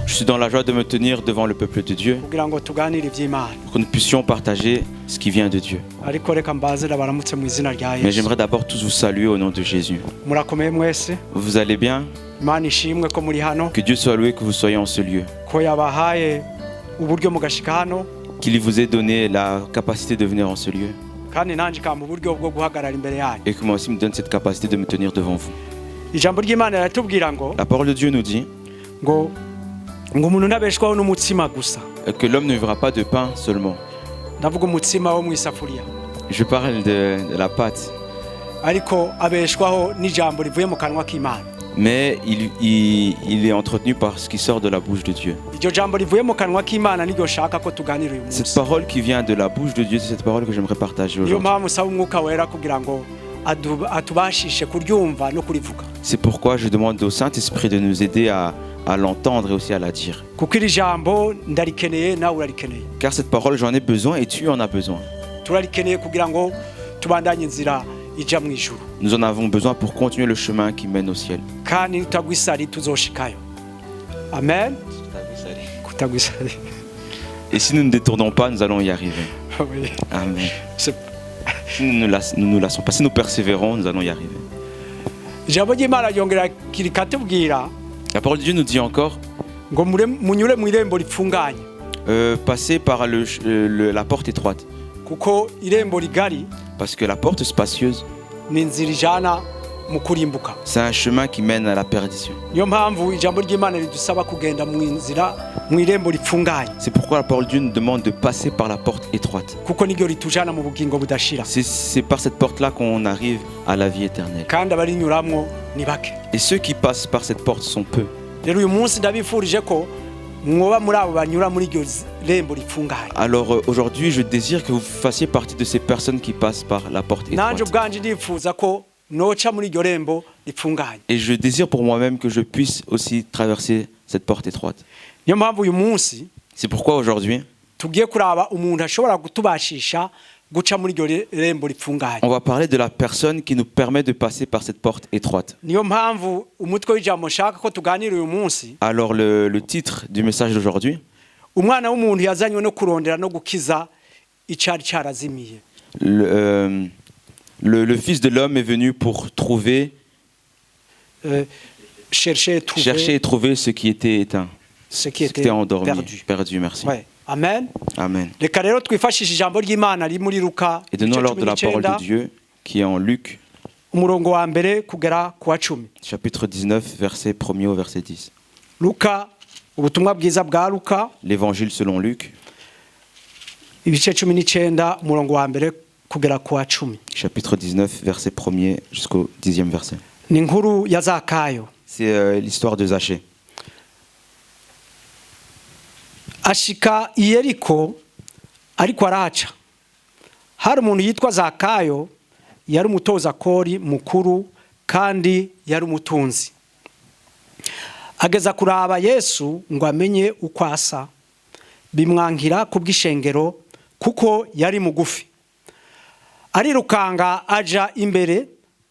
suis dans la joie de me tenir devant le peuple de Dieu pour que nous puissions partager ce qui vient de Dieu. Mais j'aimerais d'abord tous vous saluer au nom de Jésus. Vous allez bien? Que Dieu soit loué que vous soyez en ce lieu. Qu'il vous ait donné la capacité de venir en ce lieu. Et que moi aussi me donne cette capacité de me tenir devant vous. La parole de Dieu nous dit que l'homme ne vivra pas de pain seulement. Je parle de la pâte. Mais il est entretenu par ce qui sort de la bouche de Dieu. Cette parole qui vient de la bouche de Dieu, c'est cette parole que j'aimerais partager aujourd'hui. C'est pourquoi je demande au Saint-Esprit de nous aider à l'entendre et aussi à la dire. Car cette parole, j'en ai besoin et tu en as besoin. Nous en avons besoin pour continuer le chemin qui mène au ciel. Amen. Et si nous ne détournons pas, nous allons y arriver. Amen. Si nous ne nous lassons pas, si nous persévérons, nous allons y arriver. La parole de Dieu nous dit encore passez par la porte étroite. Parce que la porte spacieuse, c'est un chemin qui mène à la perdition. C'est pourquoi la parole de Dieu nous demande de passer par la porte étroite. C'est par cette porte-là qu'on arrive à la vie éternelle. Et ceux qui passent par cette porte sont peu. Alors aujourd'hui, je désire que vous fassiez partie de ces personnes qui passent par la porte étroite. Et je désire pour moi-même que je puisse aussi traverser cette porte étroite. C'est pourquoi aujourd'hui, on va parler de la personne qui nous permet de passer par cette porte étroite. Alors le titre du message d'aujourd'hui, le Fils de l'homme est venu pour trouver, chercher et trouver ce qui était éteint, ce qui était endormi, perdu, merci. Ouais. Amen. Amen. Et donnons l'ordre de la parole de Dieu qui est en Luc, chapitre 19, verset 1er au verset 10. L'évangile selon Luc, chapitre 19, verset 1er jusqu'au 10e verset. C'est l'histoire de Zachée. Ashika i Yeriko ariko araca. Hari umuntu yitwa Zakayo, yari umutoza kori mukuru kandi yari umutunzi. Ageza kuraba Yesu ngo amenye uko asa, bimwankira kubw'ishengero kuko yari mugufi. Arirukanga aja imbere,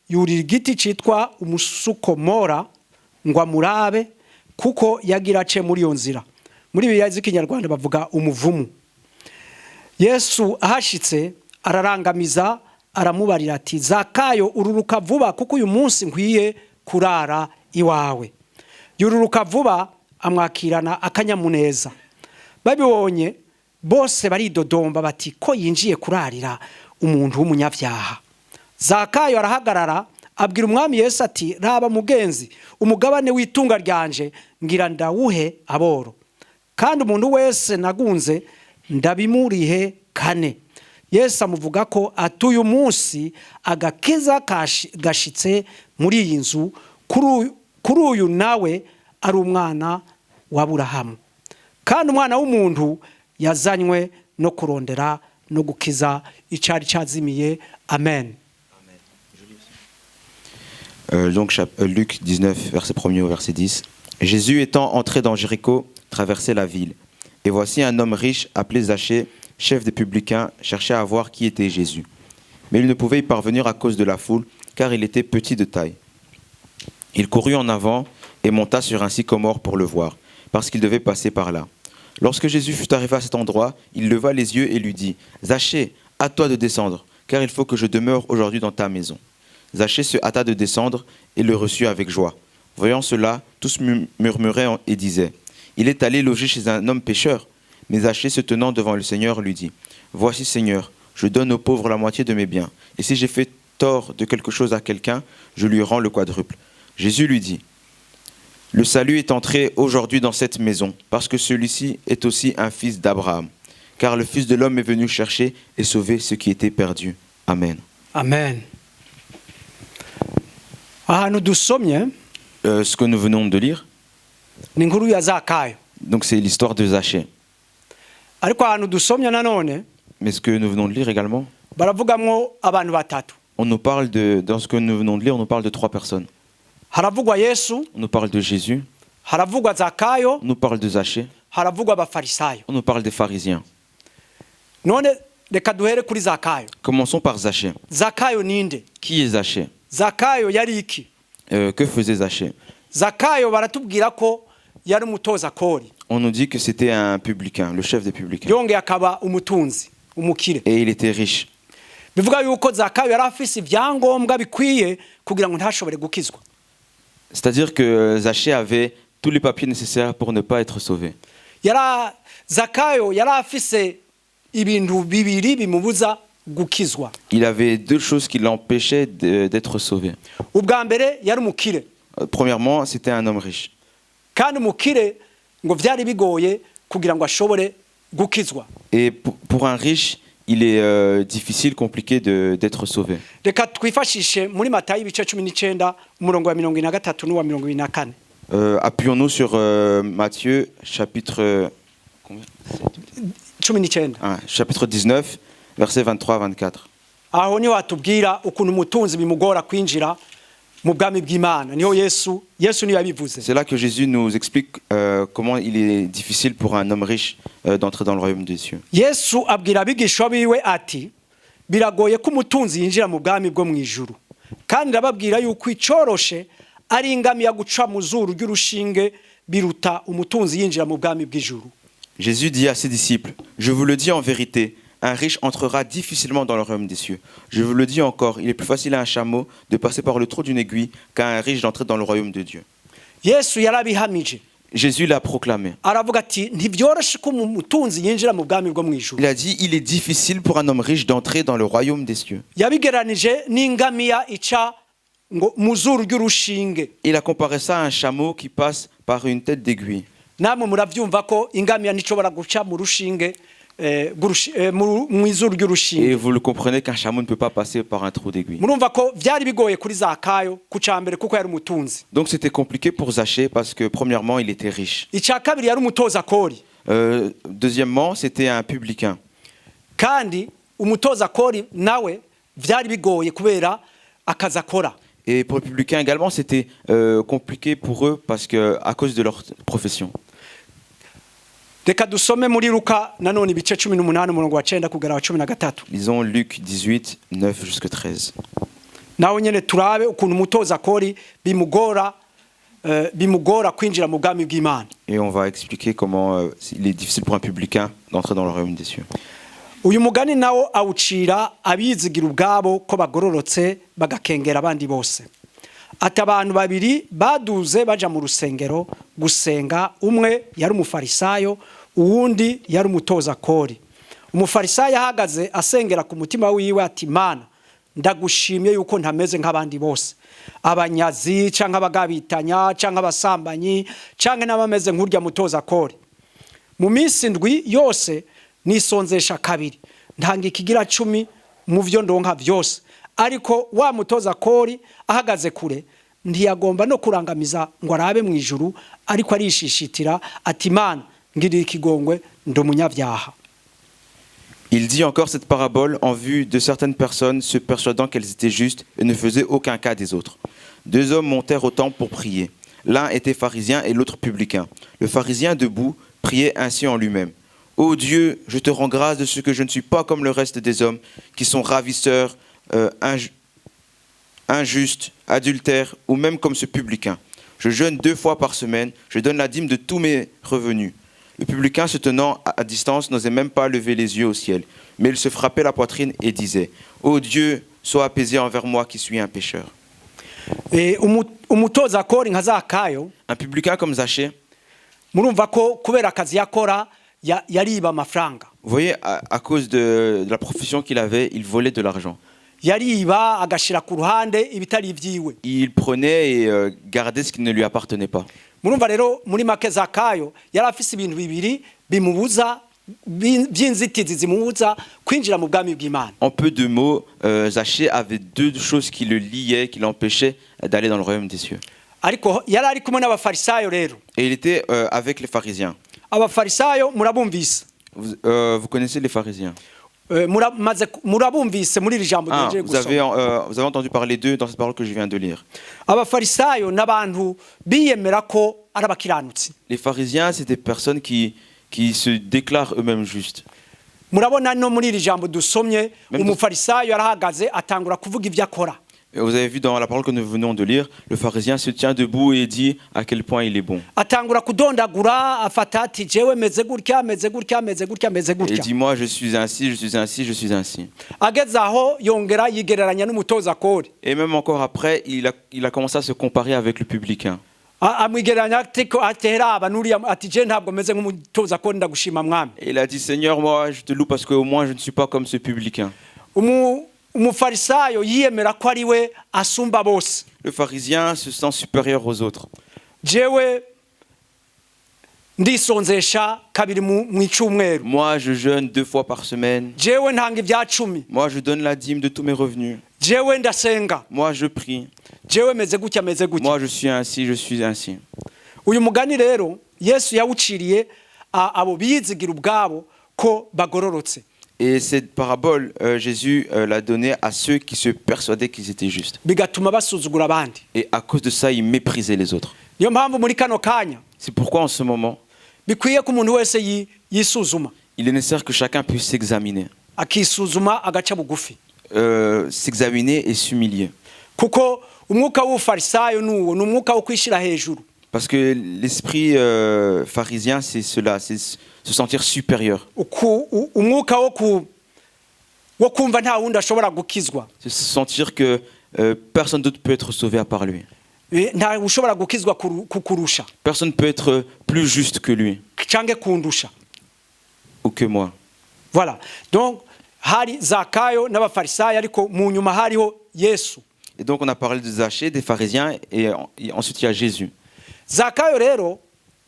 yurira igiti citwa umusukomora ngo amurabe kuko yagira ace muri iyo nzira. Muri biya z'ikinyarwanda bavuga umuvumu. Yesu ahashitse ararangamiza, aramubarira ati Zakayo ururuka vuba kuko uyu munsi nkwiye kurara iwawe. Yururuka vuba, amwakirana akanyamuneza. Babibonye bose baridodomba bati ko yinjiye kurarira umuntu w'umunyavyaha. Zakayo arahagarara abwira umwami Yesu ati raba mugenzi, umugabane w'itunga ryanje ngira ndawuhe aboro. Kandi umuntu wese nagunze ndabimurihe kane. Yesu amuvuga ko atuye umunsi agakiza gashitse muri iyi nzu, kuri uyu nawe ari umwana wa Aburahamu. Kandi umwana w'umuntu yazanywe no kurondera no gukiza icari cyazimiye. Amen. Donc Luc 19, verset 1er au verset 10. Jésus étant entré dans Jéricho, traversait la ville. Et voici un homme riche appelé Zachée, chef des publicains, cherchait à voir qui était Jésus. Mais il ne pouvait y parvenir à cause de la foule, car il était petit de taille. Il courut en avant et monta sur un sycomore pour le voir, parce qu'il devait passer par là. Lorsque Jésus fut arrivé à cet endroit, il leva les yeux et lui dit « Zachée, à toi de descendre, car il faut que je demeure aujourd'hui dans ta maison. » Zachée se hâta de descendre et le reçut avec joie. Voyant cela, tous murmuraient et disaient « Il est allé loger chez un homme pécheur. » Mais Zachée, se tenant devant le Seigneur, lui dit « Voici, Seigneur, je donne aux pauvres la moitié de mes biens, et si j'ai fait tort de quelque chose à quelqu'un, je lui rends le quadruple. » Jésus lui dit « Le salut est entré aujourd'hui dans cette maison, parce que celui-ci est aussi un fils d'Abraham. Car le Fils de l'homme est venu chercher et sauver ce qui était perdu. Amen. » amen. Ahantu dusomye Ce que nous venons de lire, ni inkuru ya Zakayo. donc c'est l'histoire de Zachée. Ariko ahantu dusomye nanone Mais ce que nous venons de lire également, baravugamwo abantu batatu. on nous parle dans ce que nous venons de lire, on nous parle de 3 personnes. Haravugwa Yesu, On nous parle de Jésus, haravugwa Zakayo, on nous parle de Zachée, haravugwa abafarisayo. on nous parle des pharisiens. None reka duhere kuri Zakayo. Commençons par Zachée. Zakayo ninde? Qui est Zachée? Zakayo yari iki? Que faisait Zachée? Zakayo baratubwira ko yari umutoza kori. On nous dit que c'était un publicain, le chef des publicains. Yongeye akaba umutunzi, umukire. Et il était riche. Bivuga yuko Zakayo yari afise ibyangombwa bikwiye kugira ngo ntashobore gukizwa. C'est-à-dire que Zachée avait tous les papiers nécessaires pour ne pas être sauvé. Zakayo yari afise ibintu bibiri bimubuza gukizwa. Il avait 2 choses qui l'empêchaient d'être sauvé. Ubwa mbere yari umukire. Premièrement, c'était un homme riche. Kandi umukire ngo vyari bigoye kugira ngo ashobore gukizwa. Et pour un riche, il est difficile, compliqué d'être sauvé. Reka twifashishe muri Matayo ibice 19 umurongo wa 23 n'uwa 24. Appuyons-nous sur Matthieu, chapitre 19, versets 23-24. Aho niho hatubwira ukuntu umutunzi bimugora kwinjira mu bwami bw'Imana. Niho Yesu niyo yabivuze. C'est là que Jésus nous explique comment il est difficile pour un homme riche d'entrer dans le royaume des cieux. Yesu abwira abigishwa biwe ati biragoye ko umutunzi yinjira mu bwami bwo mu ijuru. Kandi ndababwira yuko icoroshe ari ingamiya guca mu zuru ry'urushinge biruta umutunzi yinjira mu bwami bw'ijuru. Jésus dit à ses disciples, je vous le dis en vérité, un riche entrera difficilement dans le royaume des cieux. Je vous le dis encore, il est plus facile à un chameau de passer par le trou d'une aiguille qu'à un riche d'entrer dans le royaume de Dieu. Yesu yarabihamije. Jésus l'a proclamé. Aravuga ati ntivyoroshe ko umutunzi yinjira mu bwami bwo mu ijuru. Il a dit, il est difficile pour un homme riche d'entrer dans le royaume des cieux. Yabigeranije n'ingamiya ica ngo mu zuru ry'urushinge. Il a comparé ça à un chameau qui passe par une tête d'aiguille. Namwe muravyumva ko ingamiya nicobora guca mu rushinge mu izuru ry'urushinge. Et vous le comprenez qu'un chameau ne peut pas passer par un trou d'aiguille. Murumva ko vyari bigoye kuri Zakayo kucambere kuko yari umutunzi. Donc c'était compliqué pour Zachée parce que premièrement il était riche. Ica kabiri yari umutoza kori. Deuxièmement c'était un publicain. Kandi umutoza kori nawe vyari bigoye kubera akaza akora. Et pour les publicains également c'était compliqué pour eux parce que à cause de leur profession. Reka dusome muri Luka nanone ibice 18 umurongo wa 9 kugera wa 13. Lisons Luc 18, 9 jusqu'à 13. Naho nyene turabe ukuntu umutoza kori bimugora kwinjira mu bwami bw'Imana. Et on va expliquer comment il est difficile pour un publicain d'entrer dans le royaume des cieux. Uyu mugani nawo awucira abizigira ubwabo ko bagororotse bagakengera abandi bose. Ati abantu babiri baduze baja mu rusengero gusenga, umwe yari umufarisayo uwundi yari umutoza kori. Umufarisayo ahagaze asengera ku mutima wiwe ati Mana ndagushimye yuko ntameze nk'abandi bose, abanyazi canke abagabitanya canke abasambanyi canke n'abameze nk'urya mutoza kori. Mu minsi ndwi yose nisonzesha kabiri, ntanga ikigira 10 mu vyo ndonka vyose. Ariko wa mutoza kori ahagaze kure ntiyagomba no kurangamiza ngo arabe mu ijuru, ariko arishishitira ati Mana ngirira ikigongwe ndo munyavyaha. Il dit encore cette parabole en vue de certaines personnes se persuadant qu'elles étaient justes et ne faisaient aucun cas des autres. 2 hommes montèrent au temple pour prier. L'un était pharisien et l'autre publicain. Le pharisien debout priait ainsi en lui-même. Ô Dieu, je te rends grâce de ce que je ne suis pas comme le reste des hommes qui sont ravisseurs, injustes, adultères ou même comme ce publicain. Je jeûne 2 fois par semaine, je donne la dîme de tous mes revenus. Le publicain, se tenant à distance, n'osait même pas lever les yeux au ciel. Mais il se frappait la poitrine et disait, « Ô Dieu, sois apaisé envers moi qui suis un pécheur. » umutoza akora nka Zakayo Un publicain comme Zachée, murumva ko kubera akazi yakora yariba amafaranga. vous voyez, à cause de la profession qu'il avait, il volait de l'argent. Yariba agashira ku ruhande ibitari vyiwe. Il prenait et gardait ce qui ne lui appartenait pas. Murumva rero muri make Zakayo yari afise ibintu bibiri bimubuza by'inzitizi zimubuza kwinjira mu bwami bw'Imana. En peu de mots, Zachée avait 2 choses qui le liaient, qui l'empêchaient d'aller dans le royaume des cieux. Ariko yari ari kumwe n'abafarisayo rero. Et il était avec les pharisiens. Abafarisayo murabumvise. Vous connaissez les pharisiens? Murabumvise muri iri jambo ryeje vous avez gusoma. entendu parler d'eux dans cette parole que je viens de lire. Abafarisayo n'abantu biyemera ko ari abakiranutsi. Les pharisiens, c'est des personnes qui se déclarent eux-mêmes justes. Murabona no muri iri jambo dusomye Même umufarisayo yarahagaze atangura kuvuga ivyo akora. Et vous avez vu dans la parole que nous venons de lire, le pharisien se tient debout et dit à quel point il est bon. Atangura kudondagura afata ati jewe meze gutya meze gutya meze gutya meze Et il gutya. dit, moi je suis ainsi, je suis ainsi, je suis ainsi. Ageze aho yongera yigereranya n'umutoza kori. Et même encore après, il a commencé à se comparer avec le publicain. Amwigereranya ati ko atera abanuriya ati je ntabwo meze nk'umutoza kori ndagushima mwami. Et il a dit, Seigneur, moi je te loue parce qu'au moins je ne suis pas comme ce publicain. Umufarisayo yiyemera ko ari we asumba bose. Le pharisien se sent supérieur aux autres. Jewe ndisonzesha kabiri mu icumweru. Moi je jeûne 2 fois par semaine. Jewe ntanga ibya 10. Moi je donne la dîme de tous mes revenus. Jewe ndasenga. Moi je prie. Jewe meze gutya meze gutya. Moi je suis ainsi, je suis ainsi. Uyu mugani rero Yesu yawuciriye abo bizigira ubwabo ko bagororotse. Et cette parabole, Jésus l'a donnée à ceux qui se persuadaient qu'ils étaient justes. Bigatuma basuzugura abandi. Et à cause de ça, ils méprisaient les autres. Niyo mpamvu muri kano kanya C'est pourquoi en ce moment, bikwiye ko umuntu wese yisuzuma. il est nécessaire que chacun puisse s'examiner. Akisuzuma agaca bugufi. S'examiner et s'humilier. Kuko umwuka w'ufarisayo nuwo numwuka wo kwishira hejuru. Parce que l'esprit pharisien, c'est cela, c'est se sentir supérieur. Umwuka wo kumva nta wundi ashobora gukizwa. C'est se sentir que personne d'autre peut être sauvé à part lui. Nta ushobora gukizwa kukurusha. Personne ne peut être plus juste que lui. Cange kundusha. Ou que moi. Voilà. Donc hari Zakayo n'abafarisayo ariko mu nyuma hariho Yesu. Et donc on a parlé de Zachée, des pharisiens, et ensuite il y a Jésus. Zakayo rero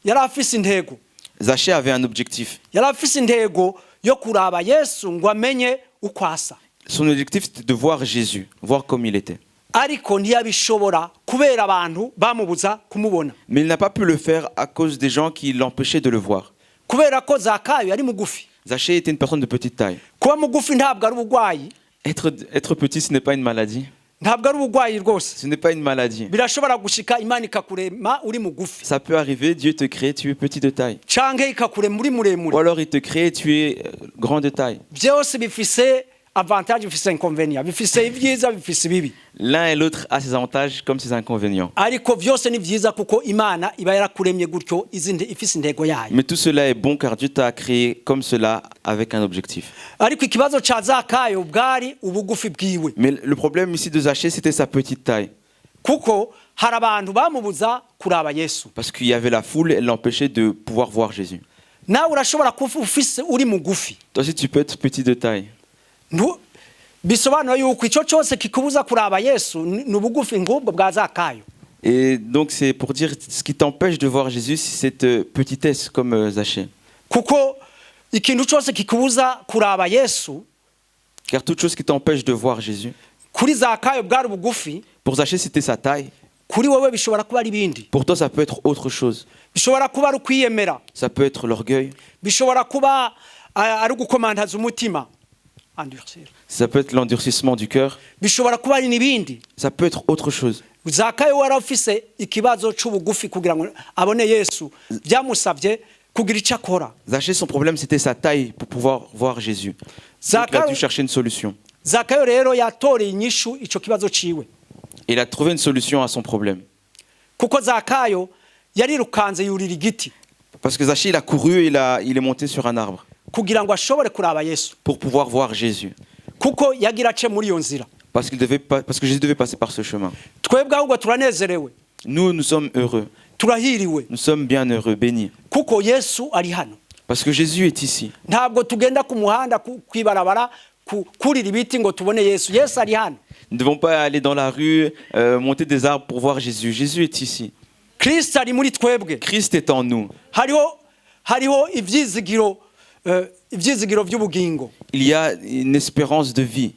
yari afise intego. Zachée avait un objectif. Yari afise intego yo kuraba Yesu ngo amenye uko asa. Son objectif c'était de voir Jésus, voir comme il était. Ariko ntiyabishobora kubera abantu bamubuza kumubona. Mais il n'a pas pu le faire à cause des gens qui l'empêchaient de le voir. Kubera ko Zakayo yari mugufi. Zachée était une personne de petite taille. Kuba mugufi ntabwo ari ubugwayi. Être petit, ce n'est pas une maladie. Ntabwo ari ubugwayi rwose. Ce n'est pas une maladie. Birashobora gushika Imana ikakurema uri mugufi. Ça peut arriver, Dieu te crée, tu es petit de taille. Cange ikakurema uri muremure. Ou alors il te crée, tu es grand de taille. Byose bifise avantage bifise inconvénient. Bifise ibyiza bifise ibibi. L'un et l'autre a ses avantages comme ses inconvénients. Ariko byose ni byiza kuko Imana iba yarakuremye gutyo izinde ifise intego yayo. Mais tout cela est bon car Dieu t'a créé comme cela avec un objectif. Ariko ikibazo ca Zakayo bwari ubugufi bwiwe. Mais le problème ici de Zachée, c'était sa petite taille. Kuko hari abantu bamubuza kuraba Yesu. Parce qu'il y avait la foule, elle l'empêchait de pouvoir voir Jésus. Nawe urashobora kuba ufise uri mugufi. Toi aussi tu peux être petit de taille. Bisobanura yuko icyo cyose kikubuza kuraba Yesu nubugufi ngubwo bwa Zakayo. Et donc c'est pour dire ce qui t'empêche de voir Jésus, c'est cette petitesse comme Zachée. Kuko ikintu cyose kikubuza kuraba Yesu, car toute chose qui t'empêche de voir Jésus, kuri Zakayo bwari bugufi, pour Zachée c'était sa taille. Kuri wewe bishobora kuba ari bindi. Pour toi ça peut être autre chose. Bishobora kuba ari kwiyemera. Ça peut être l'orgueil. Bishobora kuba ari gukomantaza umutima. Ça peut être l'endurcissement du cœur. Ça peut être autre chose. Zakayo warafise ikibazo cy'ubugufi kugira ngo abone Yesu byamusabye kugira icyo akora. Zachée, son problème c'était sa taille pour pouvoir voir Jésus. Donc, il a dû chercher une solution. Zakayo rero yatoreye inyishu ico kibazo ciwe. Il a trouvé une solution à son problème. kuko zakayo yarirukanze yurira igiti Parce que Zachée, il a couru, il est monté sur un arbre kugira ngo ashobore kuraba Yesu pour pouvoir voir Jésus. kuko yagira ace muri iyo nzira. Parce que Jésus devait passer par ce chemin. Twebwe ahubwo turanezerewe, Nous sommes heureux. turahiriwe Nous sommes bien heureux, bénis. kuko Yesu ari hano. Parce que Jésus est ici. Ntabwo tugenda ku muhanda kwibarabara kurira ibiti ngo tubone Yesu. Yesu ari hano. Nous ne devons pas aller dans la rue, monter des arbres pour voir Jésus. Jésus est ici. Kristo ari muri twebwe. Christ est en nous. hariho ivyizigiro vy'ubugingo. Il y a une espérance de vie.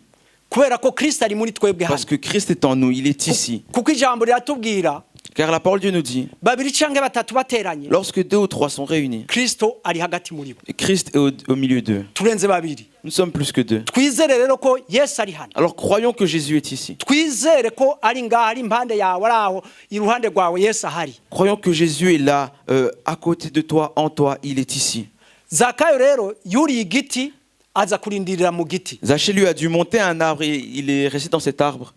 Kubera ko Kristo ari muri twebwe hano. Parce que Christ est en nous, il est ici. Kuko ijambo riratubwira, Car la parole de Dieu nous dit, babiri canke batatu bateranye, lorsque 2 ou 3 sont réunis, Kristo ari hagati muri bo. Christ est au milieu d'eux. Turenze babiri. Nous sommes plus que 2. Twizere rero ko Yesu ari hano. Alors croyons que Jésus est ici. Twizere ko ari ngaho, ari impande yawe, ari aho iruhande rwawe Yesu ahari. Croyons que Jésus est là, à côté de toi, en toi, il est ici. Zakayo rero yuriye igiti aza kurindirira mu giti. Zachée lui a dû monter un arbre et il est resté dans cet arbre.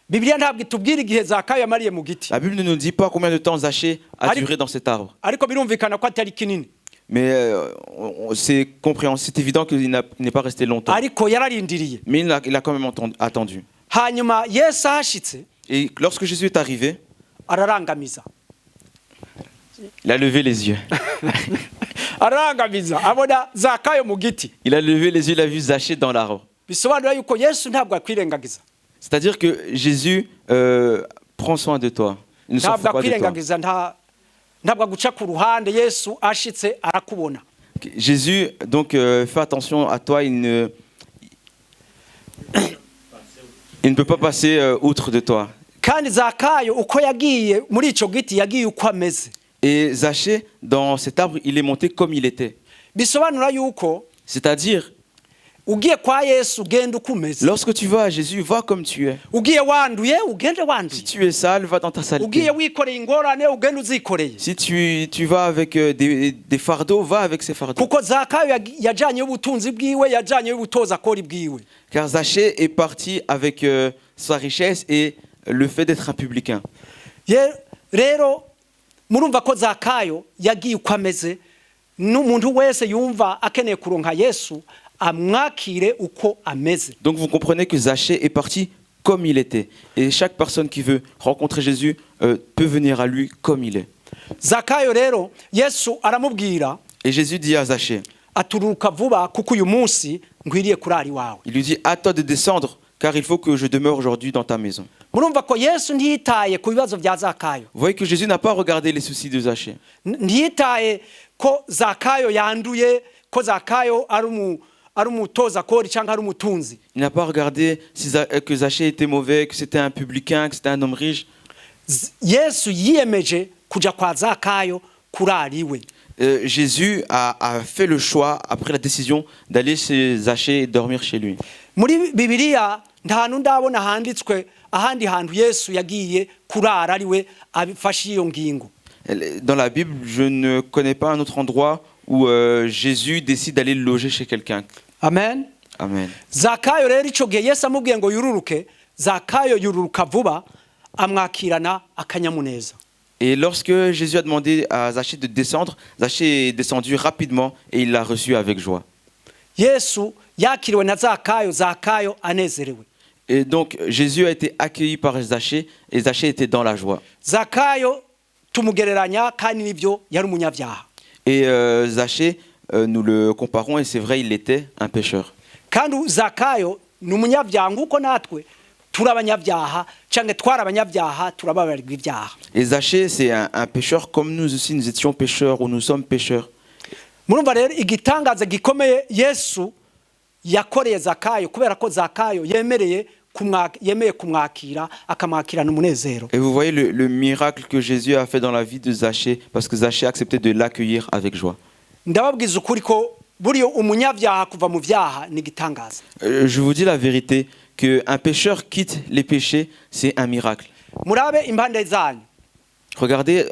Bibiliya ntabwo itubwira igihe Zakayo yamariye mu giti, La Bible ne nous dit pas combien de temps Zachée a duré dans cet arbre. ariko birumvikana ko atari kinini. Mais c'est compréhensible, c'est évident qu'il n'est pas resté longtemps. Ariko yararindiriye. Mais il a quand même attendu. Hanyuma Yesu ahashitse Et lorsque Jésus est arrivé, ararangamiza. il a levé les yeux. Ararangamiza abona Zakayo mu giti. Il a levé les yeux, il a vu Zachée dans l'arbre. Bisobanura yuko Yesu ntabwo akwirengagiza. C'est-à-dire que Jésus prend soin de toi. Il ne s'en fout Ntabwo pas de toi. akwirengagiza, ntabwo aguca ku ruhande. Yesu ashitse arakubona. Jésus, donc, fais attention à toi, il ne peut pas passer outre de toi. Kandi Zakayo uko yagiye muri ico giti yagiye uko ameze. Et Zachée, dans cet arbre, il est monté comme il était. Bisobanura yuko C'est-à-dire, ugiye kwa Yesu ugenda uko umeze. lorsque tu vas à Jésus, va comme tu es. Ugiye wanduye ugende Si wanduye. tu es sale, va dans ta Ugiye saleté. wikoreye ingorane ugende uzikoreye. Si tu vas avec des fardeaux, va avec ces fardeaux. Kuko Zakayo yajanye ubutunzi bwiwe, yajanye ubutoza kori bwiwe. Car Zachée est parti avec sa richesse et le fait d'être un publicain. Rero murumva ko Zakayo yagiye uko ameze. N'umuntu wese yumva akeneye kuronka Yesu amwakire uko ameze. Donc vous comprenez que Zachée est parti comme il était. Et chaque personne qui veut rencontrer Jésus peut venir à lui comme il est. Zakayo rero Yesu aramubwira Et Jésus dit à Zachée, aturuka vuba kuko uyu munsi ngwiriye kurari wawe. il lui dit, à toi de descendre, car il faut que je demeure aujourd'hui dans ta maison. Murumva ko Yesu ntiyitaye ku bibazo bya Zakayo. Vous voyez que Jésus n'a pas regardé les soucis de Zachée. Ntiyitaye ko Zakayo yanduye, ko Zakayo ari umutoza kori cyangwa ari umutunzi. Il n'a pas regardé que Zachée était mauvais, que c'était un publicain, que c'était un homme riche. Yesu yiyemeje kuja kwa Zakayo kurariwe. Jésus a fait le choix, après la décision, d'aller chez Zachée et dormir chez lui. Muri Bibiliya nta hantu ndabona handitswe ahandi hantu Yesu yagiye kurara ariwe abifashe iyo ngingo. Dans la Bible, je ne connais pas un autre endroit où Jésus décide d'aller loger chez quelqu'un. Amen. Amen. Zakayo rero ico gihe Yesu amubwiye ngo yururuke, Zakayo yururuka vuba amwakirana akanyamuneza. Et lorsque Jésus a demandé à Zachée de descendre, Zachée est descendu rapidement et il l'a reçu avec joie. Yesu yakiriwe na Zakayo, Zakayo anezerewe. Et donc Jésus a été accueilli par Zachée et Zachée était dans la joie. Zakayo tumugereranya kandi nivyo yari umunyabyaha. Et Zachée, nous le comparons et c'est vrai, il était un pécheur. Kandi Zakayo ni umunyabyaha nguko natwe turabanyabyaha canke twarabanyabyaha turababarirwa ibyaha. Et Zachée, c'est un pécheur comme nous aussi, nous étions pécheurs ou nous sommes pécheurs. Murumva rero igitangaza gikomeye Yesu yakoreye Zakayo kubera ko Zakayo yemeye kumwakira akamwakirana umunezero. Et vous voyez le miracle que Jésus a fait dans la vie de Zachée, parce que Zachée a accepté de l'accueillir avec joie. Ndababwiza ukuri ko buriyo umunyabyaha kuva mu byaha ni gitangaza. Je vous dis la vérité, qu'un pécheur quitte les péchés, c'est un miracle. Murabe impande zanyu. Regardez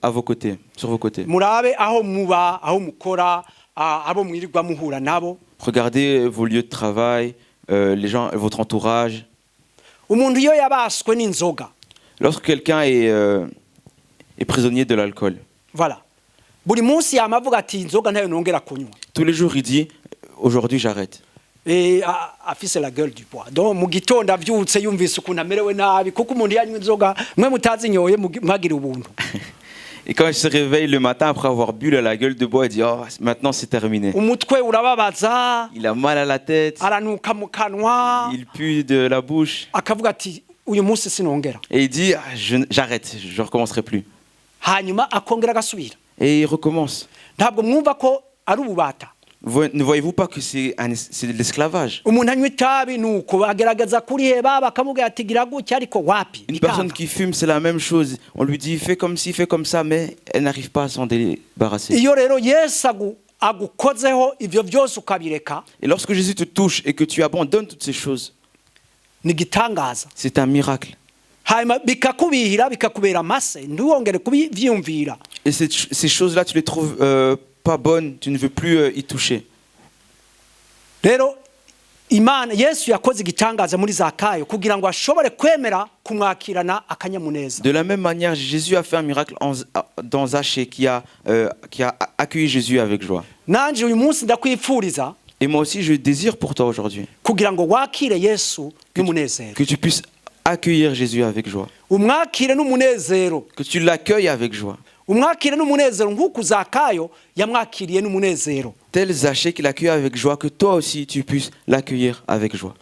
à vos côtés, sur vos côtés. Murabe aho muba, aho mukora, abo mwirirwa muhura nabo. Regardez vos lieux de travail, les gens, votre entourage. Umuntu iyo yabaswe n'inzoga. Lorsque quelqu'un est prisonnier de l'alcool. Voilà. Buri munsi yamavuga ati inzoga ntayo nongera kunywa. Tous les jours, il dit, aujourd'hui, j'arrête. Afise la gueule du bois. Donc mu gitondo avyutse yumvise ukuntu amerewe nabi kuko umuntu yanywa inzoga mwe mutazinyoye mwagira ubuntu. Et quand il se réveille le matin après avoir bu la gueule de bois, il dit, oh, maintenant c'est terminé. Umutwe urababaza. Il a mal à la tête. Aranuka mu kanwa. Il pue de la bouche. Akavuga ati uyu munsi sinongera. Et il dit, j'arrête, je recommencerai plus. Hanyuma akongera gasubira. Et il recommence. Ntabwo mwumva ko ari ububata. Ne voyez-vous pas que c'est de l'esclavage? Umuntu anywa itabi nuko agerageza kuriheba bakamubwira ati gira gutya ariko wapi. Une personne qui fume, c'est la même chose. On lui dit fais comme ci, fais comme ça, mais elle n'arrive pas à s'en débarrasser. Iyo rero Yesu agukozeho ivyo byose ukabireka. Et lorsque Jésus te touche et que tu abandonnes toutes ces choses, ni gitangaza. C'est un miracle. Hanyuma bikakubihira bikakubera mase ntiwongere kubivyumvira. Et ces choses-là, tu les trouves pas bonnes, tu ne veux plus y toucher. Rero Imana Yesu yakoze igitangaza muri Zakayo kugira ngo ashobore kwemera kumwakirana akanyamuneza. De la même manière, Jésus a fait un miracle dans Zachée qui a accueilli Jésus avec joie. Nanje uyu munsi ndakwifuriza. Et moi aussi, je désire pour toi aujourd'hui kugira ngo wakire Yesu n'umunezero. Que tu puisses accueillir Jésus avec joie. Umwakire n'umunezero. Que tu l'accueilles avec joie. Umwakire n'umunezero nk'uko Zakayo yamwakiriye n'umunezero. Tel Zachée qu'il accueille avec joie, que toi aussi tu puisses l'accueillir avec joie.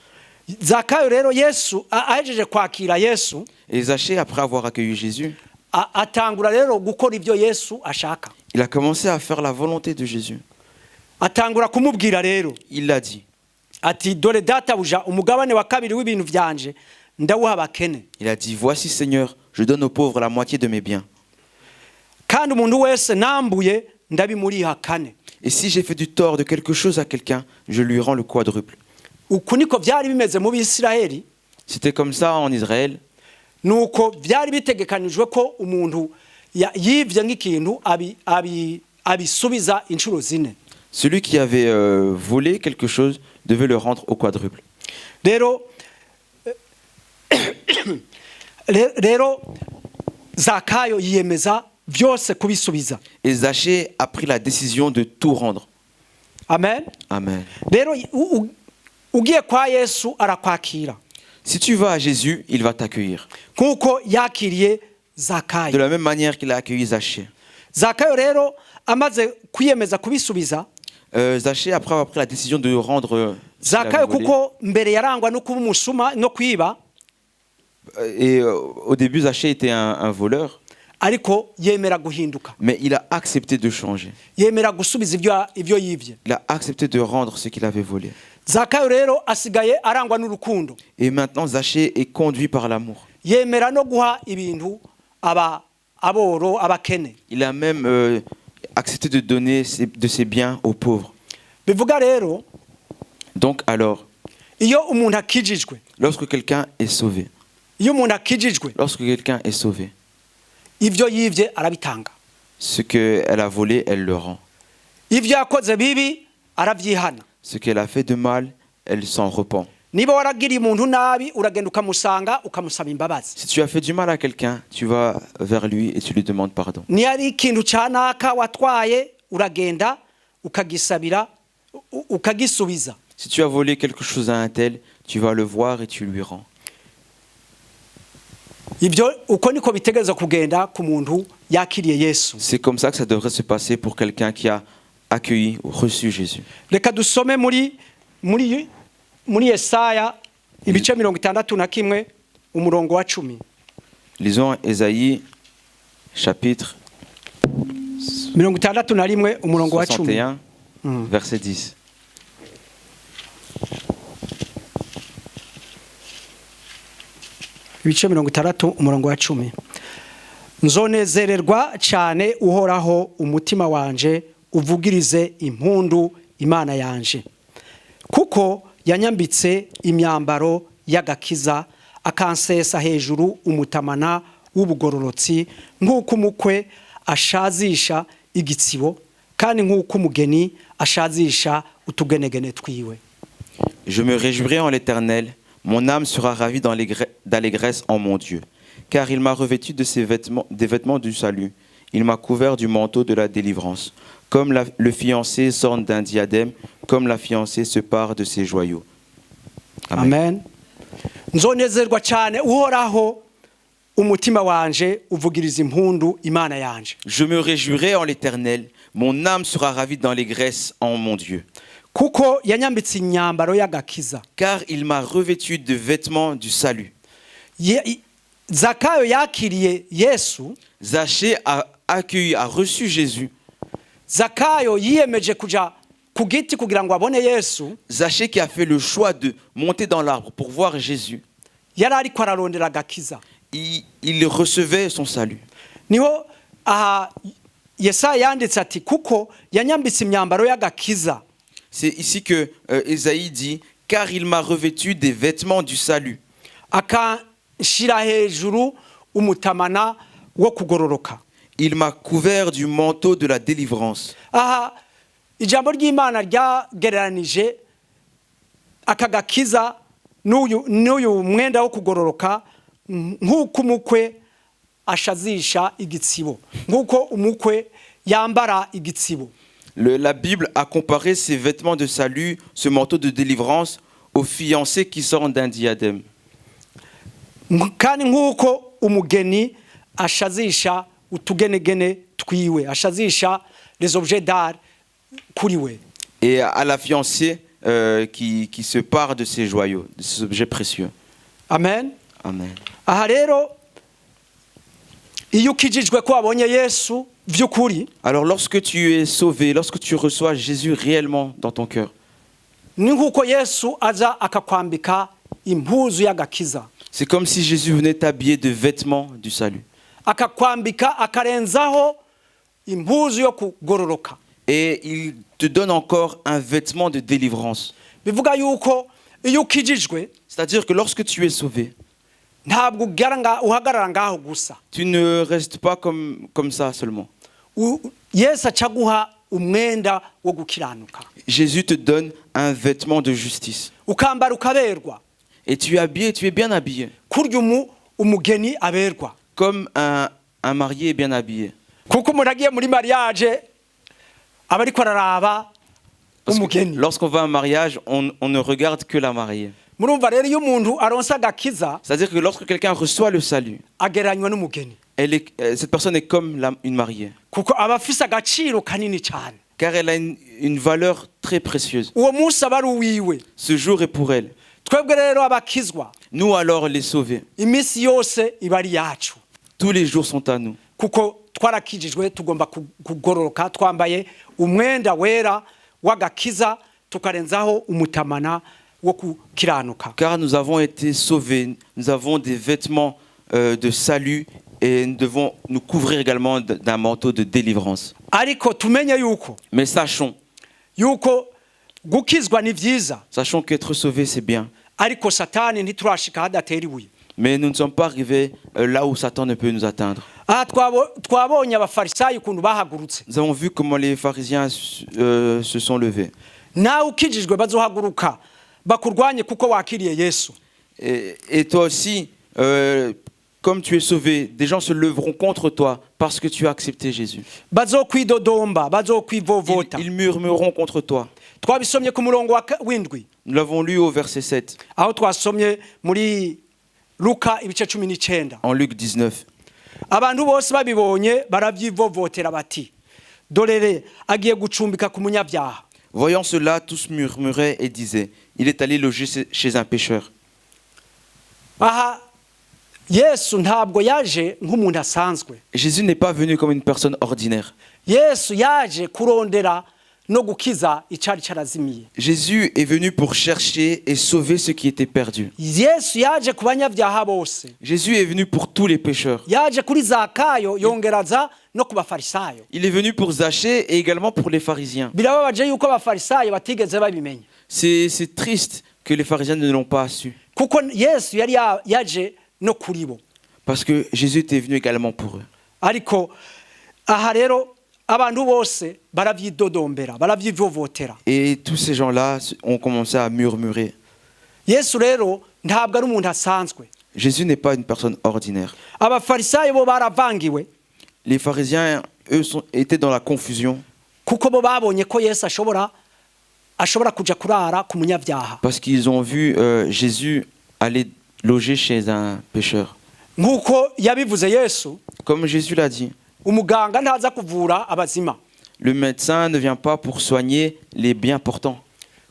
Zakayo rero Yesu ahejeje kwakira Yesu. Et Zachée, après avoir accueilli Jésus, atangura rero gukora ibyo Yesu ashaka. Il a commencé à faire la volonté de Jésus. Atangura kumubwira rero. Il l'a dit. Ati dore databuja umugabane wa kabiri w'ibintu byanje ndawuha abakene. Il a dit voici Seigneur, je donne aux pauvres la moitié de mes biens. Kandi umuntu wese nambuye ndabimuriha kane. Et si j'ai fait du tort de quelque chose à quelqu'un, je lui rends le quadruple. Uku niko byari bimeze mu Bisirayeli. C'était comme ça en Israël. Nuko byari bitegekanijwe ko umuntu yivye nk'ikintu abisubiza inshuro zine. Celui qui avait volé quelque chose devait le rendre au quadruple. Rero Zakayo yiyemeza byose kubisubiza. Et Zachée a pris la décision de tout rendre. Amen. Amen. Rero ugiye kwa Yesu arakwakira. Si tu vas à Jésus, il va t'accueillir. Kuko yakiriye Zakayo. De la même manière qu'il a accueilli Zachée. Zakayo rero amaze kwiyemeza kubisubiza. Zachée après avoir pris la décision de rendre Zakayo kuko mbere yarangwa no kuba umusuma no kwiba. Et au début Zachée était un voleur. Ariko yemera guhinduka. Mais il a accepté de changer. Yemera gusubiza ivyo yivye. Il a accepté de rendre ce qu'il avait volé. Zakayo rero asigaye arangwa n'urukundo. Et maintenant Zachée est conduit par l'amour. Yemera no guha ibintu aboro abakene. Il a même accepté de donner de ses biens aux pauvres. Bivuga rero. Donc alors, iyo umuntu akijijwe. Lorsque quelqu'un est sauvé. Iyo umuntu akijijwe. Lorsque quelqu'un est sauvé. Ivyo yivye arabitanga. Ce qu'elle a volé, elle le rend. Ivyo yakoze bibi aravyihana. Ce qu'elle a fait de mal, elle s'en repent. Niba waragiriye umuntu nabi uragenda ukamusanga ukamusaba imbabazi. Si tu as fait du mal à quelqu'un, tu vas vers lui et tu lui demandes pardon. Ni ari ikintu canaka watwaye uragenda ukagisabira ukagisubiza. Si tu as volé quelque chose à un tel, tu vas le voir et tu lui rends. Ibyo uko niko bitegereza kugenda ku muntu yakiriye Yesu. C'est comme ça que ça devrait se passer pour quelqu'un qui a accueilli ou reçu Jésus. Reka dusome muri Yesaya ibice 61 umurongo wa 10. Lisons Ésaïe chapitre 61 umurongo wa 10. 61 verset 10. Ibice 60 umurongo wa 10. Nzonezererwa cyane uhoraho umutima wanje uvugirize impundu Imana yanje. Kuko yanyambitse imyambaro y'agakiza akansesa hejuru umutamana w'ubugororotsi nk'uko umukwe ashazisha igitsibo kandi nk'uko umugeni ashazisha utugenegene twiwe. Je me réjouirai en l'Éternel, mon âme sera ravie d'allégresse en mon Dieu, car il m'a revêtu de ses vêtements, des vêtements du salut. Il m'a couvert du manteau de la délivrance. Comme le fiancé s'orne d'un diadème, comme la fiancée se pare de ses joyaux. Amen. amen nzonezerwa cyane uhoraho umutima wanje uvugiriza impundu imana yanje. Je me réjouirai en l'Éternel. Mon âme sera ravie dans les graisses en mon Dieu. Kuko yanyambitse inyambaro y'agakiza. Car il m'a revêtu de vêtements du salut. Zakayo yakiriye Yesu. Zachée a accueilli, a reçu Jésus. Zakayo yiyemeje kuja ku giti kugira ngo abone Yesu. Zachée qui a fait le choix de monter dans l'arbre pour voir Jésus. Yari ariko ararondera agakiza. Il recevait son salut. Niho aha Yesaya yanditse ati kuko yanyambitse imyambaro y'agakiza. C'est ici que Ésaïe dit, car il m'a revêtu des vêtements du salut. Akanshira hejuru umutamana wo kugororoka. Il m'a couvert du manteau de la délivrance. Aha ijambo ry'Imana ryagereranije akagakiza n'uyu mwenda wo kugororoka nk'uko umukwe ashazisha igitsibo, nk'uko umukwe yambara igitsibo. La Bible a comparé ces vêtements de salut, ce manteau de délivrance, aux fiancés qui sortent d'un diadème. Kandi nk'uko umugeni ashazisha utugenegene twiwe, ashazisha les objets d'art kuriwe. Et à la fiancée qui se pare de ses joyaux, de ses objets précieux. Amen. Amen. Aha rero iyo ukijijwe ko abonye Yesu vy'ukuri. Alors lorsque tu es sauvé, lorsque tu reçois Jésus réellement dans ton cœur, ni nkuko Yesu aza akakwambika impuzu y'agakiza. c'est comme si Jésus venait t'habiller de vêtements du salut. Akakwambika akarenzaho impuzu yo kugororoka. Et il te donne encore un vêtement de délivrance. Bivuga yuko iyo ukijijwe, c'est-à-dire que lorsque tu es sauvé, ntabwo uhagarara ngaho gusa. tu ne restes pas comme ça seulement. Yesu acaguha umwenda wo gukiranuka. Jésus te donne un vêtement de justice. Ukambara ukaberwa. Et tu es habillé, tu es bien habillé. Kurya umugeni aberwa. Comme un marié est bien habillé. Kuko umuntu agiye muri mariage aba ariko araraba umugeni. Lorsqu'on va à un mariage, on ne regarde que la mariée. Murumva rero iyo umuntu aronsa agakiza, c'est-à-dire que lorsque quelqu'un reçoit le salut, ageranywa n'umugeni. Cette personne est comme une mariée. Kuko aba afise agaciro kanini cyane. Car elle a une valeur très précieuse. Uwo munsi aba ari uwiwe. Ce jour est pour elle. Twebwe rero abakizwa, nous alors les sauvés, iminsi yose iba ari yacu. Tous les jours sont à nous. Kuko twarakijijwe tugomba kugororoka twambaye umwenda wera w'agakiza tukarenzaho umutamana wo kukiranuka. Car nous avons été sauvés, nous avons des vêtements de salut et nous devons nous couvrir également d'un manteau de délivrance. Ariko tumenye yuko, mais sachons gukizwa ni vyiza. Sachons qu'être sauvé c'est bien. Ariko Satani ntiturashika hadatera ibuye. Mais nous ne sommes pas arrivés là où Satan ne peut nous atteindre. Twabonye abafarisayo ukuntu bahagurutse. Nous avons vu comment les pharisiens se sont levés. Nawe ukijijwe bazohaguruka bakurwanye kuko wakiriye Yesu. Et toi aussi, comme tu es sauvé, des gens se leveront contre toi parce que tu as accepté Jésus. Ils murmureront contre toi. Nous l'avons lu au verset 7. En Luc 19. Abantu bose babibonye baravyivovotera bati dorere agiye gucumbika ku munyabyaha. Voyant cela, tous murmuraient et disaient, il est allé loger chez un pécheur. Aha Yesu ntabwo yaje nk'umuntu asanzwe. Jésus n'est pas venu comme une personne ordinaire. Yesu yaje kurondera no gukiza icari carazimiye. Jésus est venu pour chercher et sauver ceux qui étaient perdus. Yesu yaje ku banyabyaha bose. Jésus est venu pour tous les pécheurs. Yaje kuri Zakayo yongeraza no ku bafarisayo. Il est venu pour Zachée et également pour les pharisiens. Birababaje yuko abafarisayo batigeze babimenya. C'est triste que les pharisiens ne l'ont pas su. Kuko Yesu yari yaje no kuri bo. Parce que Jésus était venu également pour eux. Ariko aha rero abantu bose baravyidodombera baravyivovotera. Et tous ces gens-là ont commencé à murmurer. Yesu rero ntabwo ari umuntu asanzwe. Jésus n'est pas une personne ordinaire. abafarisayo bo baravangiwe Les pharisiens, eux, étaient dans la confusion kuko bo babonye ko Yesu ashobora kuja kurara ku munyabyaha parce qu'ils ont vu Jésus aller loger chez un pécheur. nk'uko yabivuze Yesu Comme Jésus l'a dit, umuganga ntaza kuvura abazima le médecin ne vient pas pour soigner les bien portants.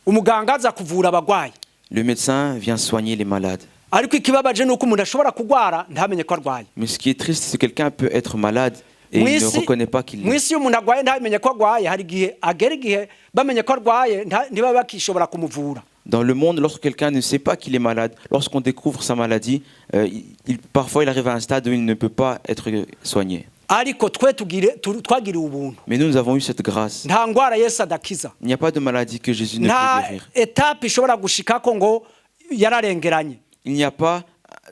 umuganga aza kuvura abagwayi Le médecin vient soigner les malades. ariko ikibabaje ni uko umuntu ashobora kugwara ntamenye ko arwaye Mais ce qui est triste, c'est que quelqu'un peut être malade et il ne reconnaît pas qu'il mu l'est. isi iyo umuntu agwaye ntamenye ko arwaye hari igihe agera igihe bamenye ko arwaye ntiba bakishobora kumuvura. Dans le monde, lorsque quelqu'un ne sait pas qu'il est malade, lorsqu'on découvre sa maladie, parfois il arrive à un stade où il ne peut pas être soigné. ariko twagiriwe ubuntu Mais nous avons eu cette grâce. nta ngwara Yesu adakiza Il n'y a pas de maladie que Jésus ne nta peut guérir. etape ishobora gushikako ngo yararengeranye. Il n'y a pas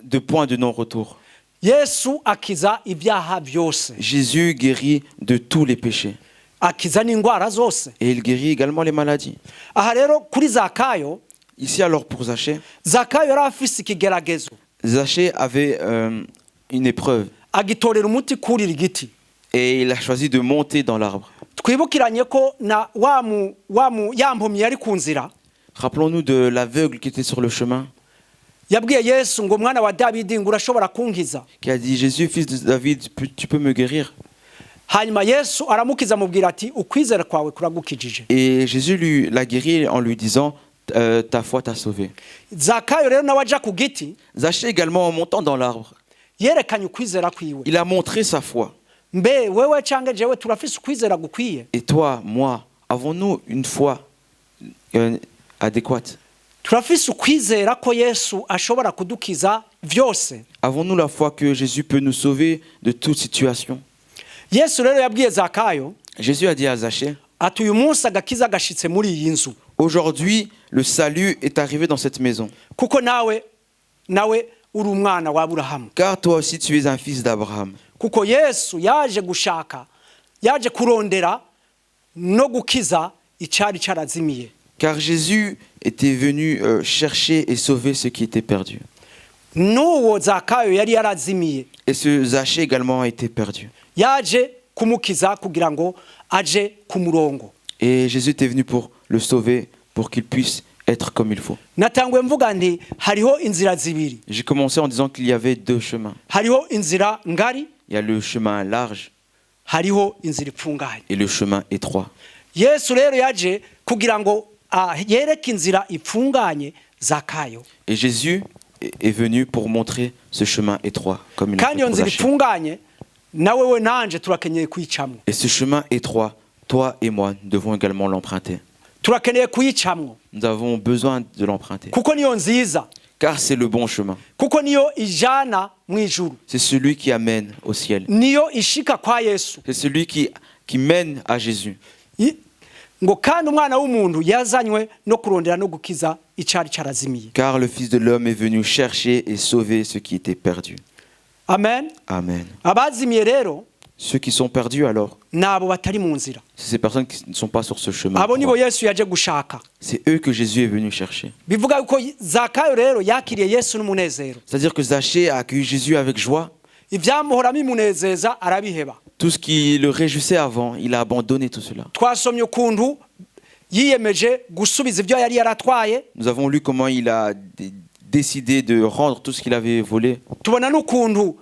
de point de non-retour. Yesu akiza ibyaha byose Jésus guérit de tous les péchés. akiza n'indwara zose. Et il guérit également les maladies. Aha rero kuri Zakayo Ici alors pour Zachée, yari afise ikigeragezo Zachée avait une épreuve agitorera umuti kurira igiti. et il a choisi de monter dans l'arbre. twibukiranye ko na yampumyi yari ku nzira Rappelons-nous de l'aveugle qui était sur le chemin, yabwiye Yesu ngo mwana wa Davidi ngo urashobora kunkiza. qui a dit, Jésus, fils de David, tu peux me guérir? hanyuma Yesu aramukiza amubwira ati ukwizera kwawe kuragukijije. Et Jésus l'a guéri en lui disant, ta foi t'a sauvé. Zakayo rero nawe aja ku giti Zachée également en montant dans l'arbre, yerekanye ukwizera kwiwe. il a montré sa foi. mbe wewe cange jewe turafise ukwizera gukwiye? Et toi, moi, avons-nous une foi adéquate? turafise ukwizera ko Yesu ashobora kudukiza vyose? Avons-nous la foi que Jésus peut nous sauver de toute situation? Yesu rero yabwiye Zakayo Jésus a dit à Zachée, ati uyu munsi agakiza gashitse muri iyi nzu aujourd'hui, le salut est arrivé dans cette maison. kuko nawe uri umwana wa Aburahamu. Car toi aussi, tu es un fils d'Abraham. kuko Yesu yaje gushaka yaje kurondera no gukiza icari carazimiye. Car Jésus était venu chercher et sauver ceux qui étaient perdus. N'uwo Zakayo yari yarazimiye Et ce Zachée également a été perdu. yaje kumukiza kugira ngo aje ku murongo. Et Jésus était venu pour le sauver, pour qu'il puisse être comme il faut. Natangwe mvuga nti hariho inzira zibiri. J'ai commencé en disant qu'il y avait deux chemins. Hariho inzira ngari, Il y a le chemin large hariho inzira ipfunganye. et le chemin étroit. Yesu rero yaje kugira ngo yereke inzira ipfunganye Zakayo. Et Jésus est venu pour montrer ce chemin étroit, comme il a Kandi fait iyo pour nzira Zachée. ipfunganye nawe we nanje turakeneye kuyicamwo. Et ce chemin étroit, toi et moi, nous devons également l'emprunter. Turakeneye kuyicamwo Nous avons besoin de l'emprunter. kuko niyo nziza, Car c'est le bon chemin. kuko niyo ijana mu ijuru, C'est celui qui amène au ciel. niyo ishika kwa Yesu. C'est celui qui mène à Jésus. Ngo kandi umwana w'umuntu yazanywe no kurondera no gukiza icari carazimiye. Car le Fils de l'homme est venu chercher et sauver ceux qui étaient perdus. Amen. Amen. Abazimiye rero Ceux qui sont perdus alors, nabo batari mu nzira. c'est ces personnes qui ne sont pas sur ce chemin. Abo nibo Yesu yaje gushaka. C'est eux que Jésus est venu chercher. Bivuga yuko Zakayo rero yakiriye Yesu n'umunezero. C'est-à-dire que Zachée a accueilli Jésus avec joie. Ivyamuhora bimunezeza arabiheba. Tout ce qui le réjouissait avant, il a abandonné tout cela. Twasomye ukuntu yiyemeje gusubiza ibyo yari yaratwaye. Nous avons lu comment il a décidé de rendre tout ce qu'il avait volé. Tubona n'ukuntu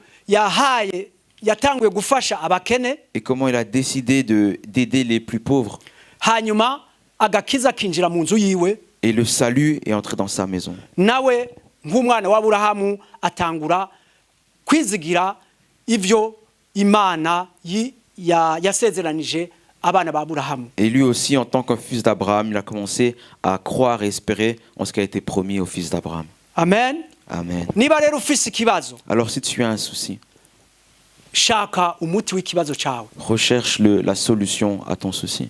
yatanguye gufasha abakene. Et comment il a décidé d'aider les plus pauvres. Hanyuma agakiza kinjira mu nzu yiwe. Et le salut est entré dans sa maison. Nawe nk'umwana wa Aburahamu atangura kwizigira ivyo Imana yasezeranije abana ba Aburahamu. Et lui aussi, en tant qu'un fils d'Abraham, il a commencé à croire et espérer en ce qui a été promis au fils d'Abraham. Amen. Amen. Niba rero ufise ikibazo, Alors si tu as un souci, shaka umuti w'ikibazo cawe. recherche la solution à ton souci.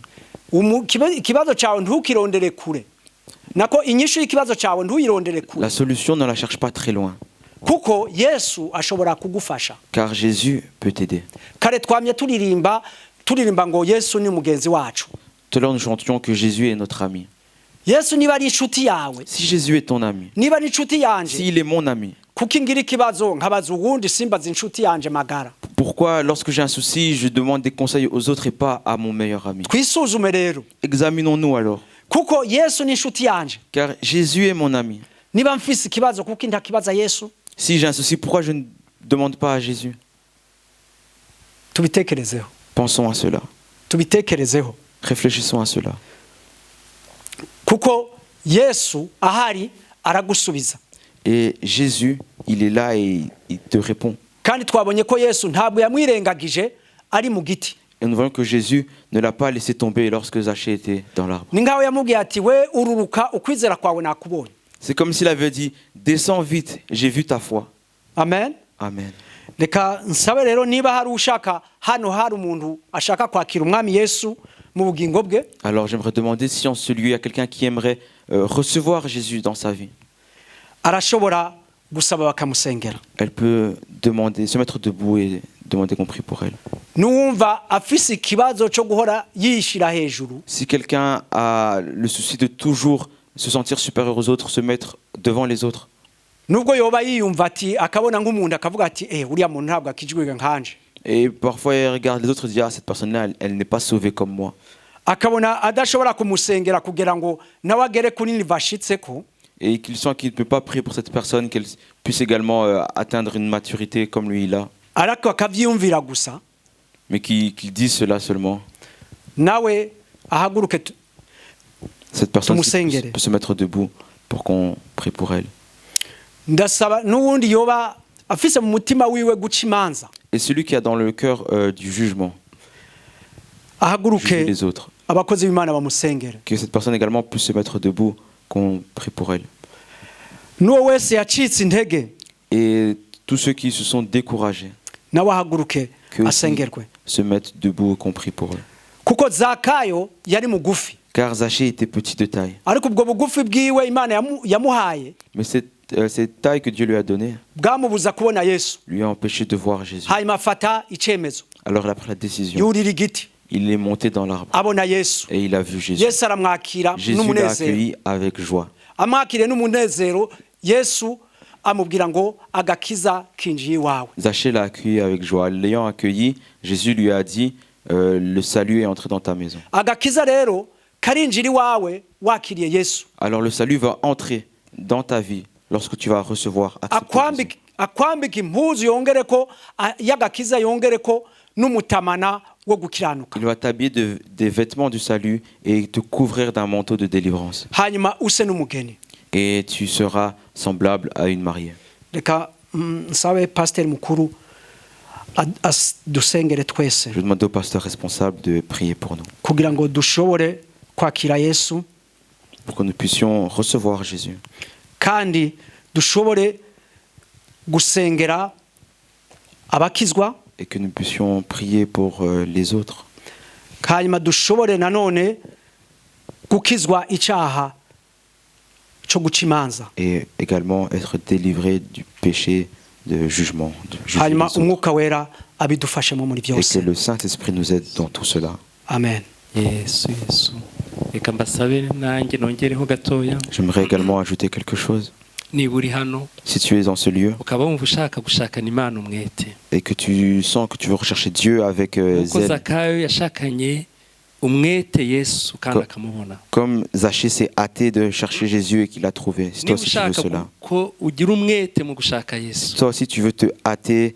Ikibazo cawe ntukirondere kure. Nako inyishu y'ikibazo cawe ntuyirondere kure. La solution, ne la cherche pas très loin. Kuko Yesu ashobora kugufasha. Car Jésus peut t'aider. Kare twamye turirimba ngo Yesu ni mugenzi wacu. Tout à l'heure, nous chantions que Jésus est notre ami. Yesu niba ari inshuti yawe, Si Jésus est ton ami, niba ari inshuti yanje, s'il est mon ami, kuko ngira ikibazo nkabaza uwundi simbaza inshuti yanje magara. Pourquoi, lorsque j'ai un souci, je demande des conseils aux autres et pas à mon meilleur ami? Twisuzume rero Examinons-nous alors. kuko Yesu ni inshuti yanje. Car Jésus est mon ami. Niba mfise ikibazo kuko ndakibaza Yesu. Si j'ai un souci, pourquoi je ne demande pas à Jésus? Tubitekerezeho. Pensons à cela. Tubitekerezeho. Réfléchissons à cela. Kuko Yesu ahari aragusubiza. Et Jésus, il est là et il te répond. Kandi twabonye ko Yesu ntabwo yamwirengagije ari mu giti. Et nous voyons que Jésus ne l'a pas laissé tomber lorsque Zachée était dans l'arbre. Ni ngaho yamubwiye ati we ururuka ukwizera kwawe nakubonye. C'est comme s'il avait dit, descends vite, j'ai vu ta foi. Amen. Amen. Reka nsabe rero niba hari ushaka hano hari umuntu ashaka kwakira umwami Yesu mu bugingo bwe. Alors j'aimerais demander si en ce lieu il y a quelqu'un qui aimerait recevoir Jésus dans sa vie. Arashobora gusaba bakamusengera. Elle peut demander, se mettre debout et demander qu'on prie pour elle. Nuwumva afise ikibazo cyo guhora yishira hejuru. Si quelqu'un a le souci de toujours se sentir supérieur aux autres, se mettre devant les autres, Nubwo yoba yiyumva ati akabona nk'umuntu akavuga ati uriya muntu ntabwo akijwiga nkanje. et parfois elle regarde les autres et dit, ah, cette personne-là, elle n'est pas sauvée comme moi. Akabona adashobora kumusengera kugira ngo nawe agere kuri niva ashitseko. Et qu'il sent qu'il ne peut pas prier pour cette personne, qu'elle puisse également atteindre une maturité comme lui il a, Ariko akavyiyumvira gusa. mais qu'il dise cela seulement. Nawe ahaguruke Cette personne Tumusengere. peut se mettre debout pour qu'on prie pour elle. ndasaba n'uwundi yoba afise mu mutima wiwe guca imanza. Et celui qui a dans le cœur du jugement, juger Ahaguruke les autres, abakozi b'Imana bamusengere. que cette personne également puisse se mettre debout, qu'on prie pour elle. N'uwo wese yacitse intege Et tous ceux qui se sont découragés, nawe ahaguruke que aussi asengerwe. se mettent debout et qu'on prie pour eux. Kuko Zakayo yari mugufi. Car Zachée était petit de taille. Ariko ubwo bugufi bwiwe Imana yamuhaye Mais cette taille que Dieu lui a donnée bwamubuza kubona Yesu. lui a empêché de voir Jésus. Hanyuma afata icemezo. Alors il a pris la décision. Yurira igiti. Il est monté dans l'arbre Abona Yesu. et il a vu Jésus. Yesu aramwakira Jésus l'a n'umunezero. accueilli avec joie. Amwakire n'umunezero. Yesu amubwira ngo agakiza kinjiye iwawe. Zachée l'a accueilli avec joie. L'ayant accueilli, Jésus lui a dit, le salut est entré dans ta maison. Agakiza rero karinjira iwawe wakiriye Yesu. Alors le salut va entrer dans ta vie lorsque tu vas recevoir, accepter Jésus. Akwambika impuzu yongereko y'agakiza yongereko n'umutamana wo gukiranuka. Il va t'habiller des vêtements du salut et te couvrir d'un manteau de délivrance. Hanyuma use n'umugeni. Et tu seras semblable à une mariée. Reka nsabe pasteur mukuru dusengere twese Je demande au pasteur responsable de prier pour nous, kugira ngo dushobore kwakira Yesu pour que nous puissions recevoir Jésus. kandi dushobore gusengera abakizwa Et que nous puissions prier pour les autres. hanyuma dushobore nanone gukizwa icyaha cyo guca imanza. Et également être délivré du péché de jugement. De juger Hanyuma les autres. umwuka wera abidufashemo muri Et que byose. le Saint-Esprit nous aide dans tout cela. Amen. Yesu reka mbasabe nanjye nongereho gatoya. J'aimerais également ajouter quelque chose. Niba uri hano Si tu es dans ce lieu ukaba wumva ushaka gushakana Imana umwete, et que tu sens que tu veux rechercher Dieu avec uko zèle, Zakayo yashakanye umwete Yesu kandi akamubona. comme Zachée s'est hâté de chercher Jésus et qu'il l'a trouvé. Si toi Niba aussi tu veux ushaka cela. ko ugira umwete mu gushaka Yesu, Toi aussi tu veux te hâter,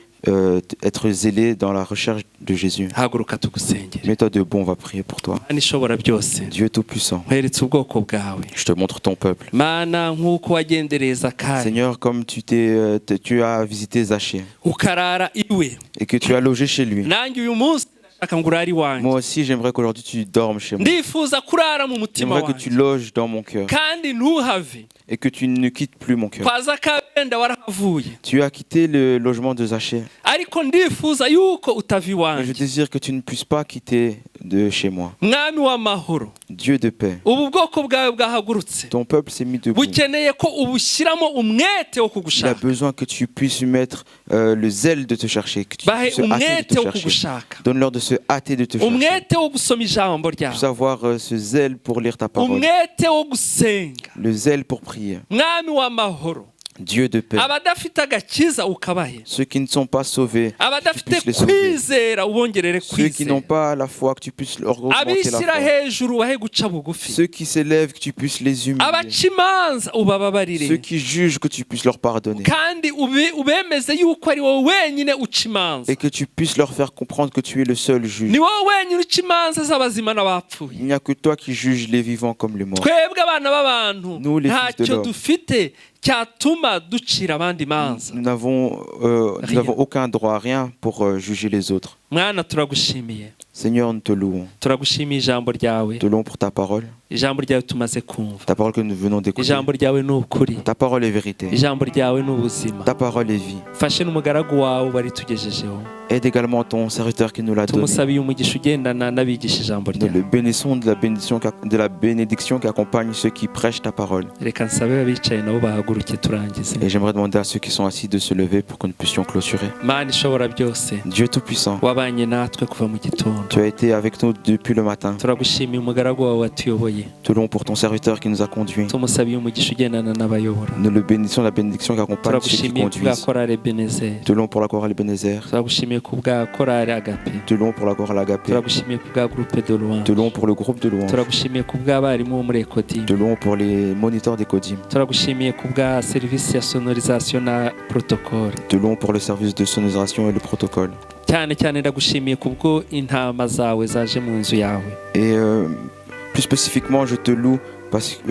être zélé dans la recherche de Jésus. haguruka tugusengere. Mets-toi debout, on va prier pour toi. Mana ishobora byose, Dieu Tout-Puissant, nkweretse ubwoko bwawe. je te montre ton peuple. Mana nk'uko wagendereye Zakayo Seigneur, comme tu as visité Zachée ukarara iwe, et que tu as logé chez lui, nanjye uyu munsi ndashaka ngo urare iwanjye. moi aussi j'aimerais qu'aujourd'hui tu dormes chez moi. Ndifuza kurara mu mutima J'aimerais que tu wanjye loges dans mon cœur kandi ntuhave. et que tu ne quittes plus mon cœur. Kwa Zakayo wenda warahavuye, Tu as quitté le logement de Zachée, ariko ndifuza yuko utava mais je iwanjye. désire que tu ne puisses pas quitter de chez moi. Mwami w'amahoro, Dieu de paix, ubu bwoko bwawe bwahagurutse ton peuple s'est mis debout. bukeneye ko ubushyiramo umwete wo Il a kugushaka. besoin que tu puisses mettre le zèle de te chercher, que tu Bahe puisses se hâter umwete de te wo chercher. kugushaka, Donne-leur de se hâter de te chercher. umwete wo gusoma ijambo Tu puisses ryawe, avoir ce zèle pour lire ta parole, umwete wo gusenga. le zèle pour prier. Mwami w'amahoro, Dieu de paix. abadafite agakiza ukabahe, Ceux qui ne sont pas sauvés, que tu abadafite puisses les sauver. kwizera ubongerere Ceux qui n'ont kwizera, pas la foi, que tu puisses leur augmenter la abishyira foi. hejuru bahe guca bugufi, Ceux qui s'élèvent, que tu puisses les humilier. abaca imanza ubababarire, Ceux qui jugent, que tu puisses leur pardonner. kandi ubemeze yuko ari wowe wenyine uca imanza, Et que tu puisses leur faire comprendre que tu es le seul juge. ni wowe wenyine uca imanza z'abazima n'abapfuye. Il n'y a que toi qui juges les vivants comme les morts. twebwe abana b'abantu Nous, les fils de ntacyo l'homme. dufite cyatuma ducira abandi imanza. Nous n'avons aucun droit à rien pour juger les autres. Mwana turagushimiye, Seigneur, nous te louons. turagushimiye ijambo ryawe, Nous te louons pour ta parole. ijambo ryawe tumaze kumva, Ta parole que nous venons d'écouter. ijambo ryawe ni ukuri, Ta parole est vérité. ijambo ryawe ni ubuzima. Ta parole est vie. fashe n'umugaragu wawe baritugejejeho, Aide également ton serviteur qui nous l'a donné. tumusabiye umugisha ugendana n'abigisha ijambo Nous le ryawe. bénissons de la bénédiction qui accompagne ceux qui prêchent ta parole. Reka nsabe abicaye nabo bahaguruke turangize. Et j'aimerais demander à ceux qui sont assis de se lever pour que nous puissions clôturer. Mana ishobora byose, Dieu Tout-Puissant, wabanye natwe kuva mu gitondo, tu as été avec nous depuis le matin. turagushimiye umugaragu wawe watuyoboye, Te louons pour ton serviteur qui nous a conduits. tumusabiye umugisha ugendana n'abayobora, Nous le bénissons, la bénédiction qui accompagne ceux qui turagushimiye ku bwa conduisent. korali Ebenezer, Te louons pour la chorale Ebenezer. turagushimiye ku bwa korali Agape, Te louons pour la chorale Agapé. turagushimiye ku bwa groupe de louange, Te louons pour le groupe de louanges. turagushimiye ku bw'abarimu bo muri Ekodimu, Te louons pour les moniteurs des Codim. turagushimiye ku bwa serivisi ya sonorisation na protocole, Te louons pour le service de sonorisation et le protocole. cyane cyane ndagushimiye ku bwo intama zawe zaje mu nzu yawe. Et plus spécifiquement, je te loue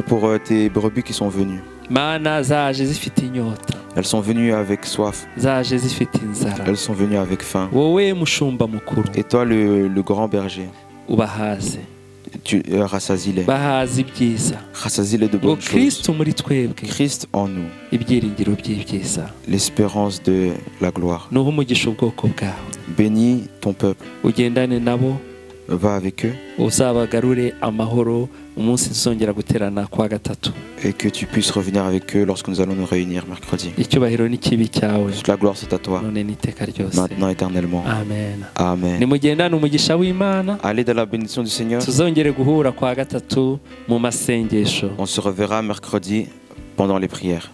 pour tes brebis qui sont venues. Mana zaje zifite inyota, Elles sont venues avec soif. zaje zifite inzara, Elles sont venues avec faim. wowe mushumba mukuru Et toi, le grand berger, ubahaze, tu rassasie-les. bahaze ibyiza, Rassasie-les de ngo bonnes choses. kristo muri twebwe Christ en nous, ibyiringiro by'ibyiza. l'espérance de la gloire. nuha umugisha ubwoko bwawe, Bénis ton peuple. ugendane nabo, Va avec eux uzabagarure amahoro umunsi tuzongera guterana kwa gatatu. et que tu puisses revenir avec eux lorsque nous allons nous réunir mercredi. icyubahiro n'ikibi cyawe Toute la gloire, c'est à toi, none n'iteka ryose. maintenant éternellement. Amen. Amen. nimugendane umugisha w'Imana, Allez dans la bénédiction du Seigneur. tuzongere guhura kwa gatatu mu masengesho. On se reverra mercredi pendant les prières.